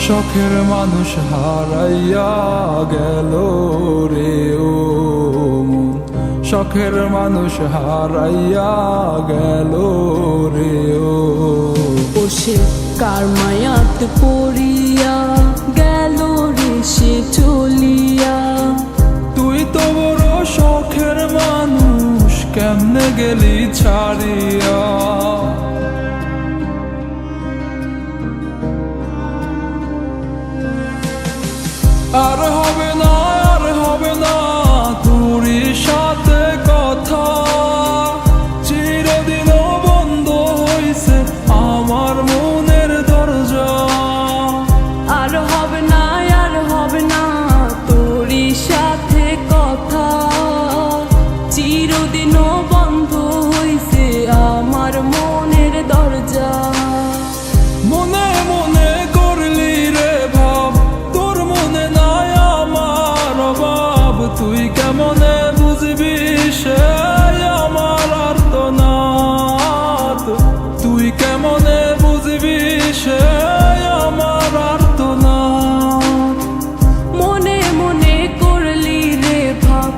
শখের মানুষ হারাইয়া গেল রে ও মন, শখের মানুষ হারাইয়া গেল রে ও। সে কার মায়াত পড়িয়া গেল রে সে চলিয়া। তুই তো বড় শখের মানুষ, কেমনে গেলি ছাড়িয়া। আর হবে না, আর হবে না তোরই সাথে কথা, চিরদিনও বন্ধ হইছে আমার মনের দরজা। আর হবে না, আর হবে না তোরই সাথে কথা, চিরদিনও বন্ধ হইছে আমার মনের দরজা। মনে মনে করলি রে ভাব, তোর মনে নাই আমার অভাব। তুই কেমনে বুঝবি সে আমার আর্তনাদ, তুই কেমনে বুঝবি সে আমার আর্তনাদ। মনে মনে করলি রে ভাব,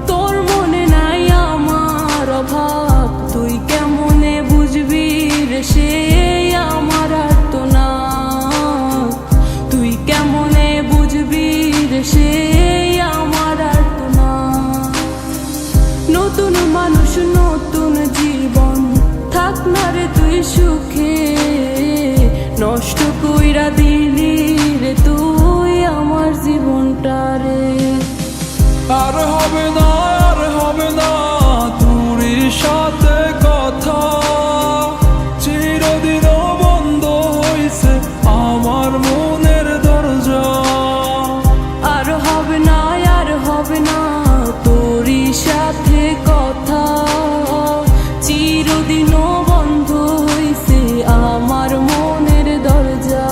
তোর মনে নাই আমার অভাব। তুই কেমনে বুঝবি রে সে আমার আর্তনাদ, তুই কেমনে বুঝবি রে সে আমার আর্তনাদ। নতুন মানুষ নতুন জীবন, থাক না রে তুই সুখে, নষ্ট কইরা দিলি রে তুই আমার জীবনটা রে। আর হবে না, আর হবে না তোরই সাথে কথা, চিরদিনও বন্ধ হইছে আমার মনের দরজা। আর হবে না, আর হবে না তোরই সাথে কথা, চিরদিনও বন্ধ হইছে আমার মনের দরজা।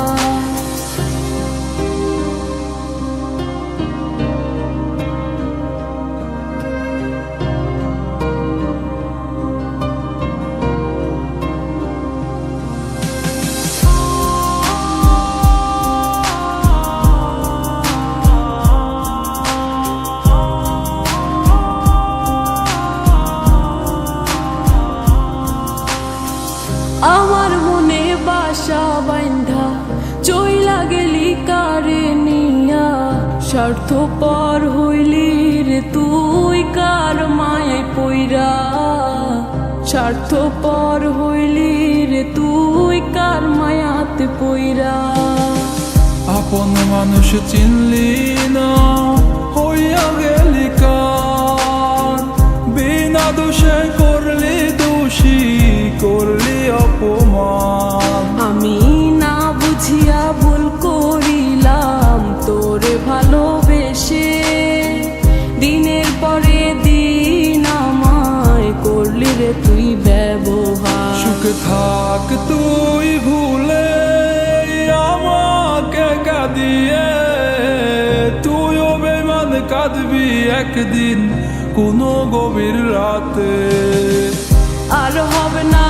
আমার মনে বাসা বাইন্ধা চইলা গেলি কারে নিয়া, স্বার্থপর হইলি রে তুই কার মায়ায় পইরা। স্বার্থপর হইলি রে তুই কার মায়াতে পইরা। আপন মানুষ চিনলি না, হইয়া গেলি কার। বিনা দোষে করলি দোষী, করলি অপমান। আমি না বুঝিয়া ভুল করিলাম তোরে ভালোবেসে, দিনের পরে দিন আমায় করলি রে তুই ব্যবহার। সুখে থাক তুই ভুলে আমাকে কাঁদিয়ে, তুইও বেমান কাঁদবি একদিন কোনো গভীর রাতে। আর হবে না,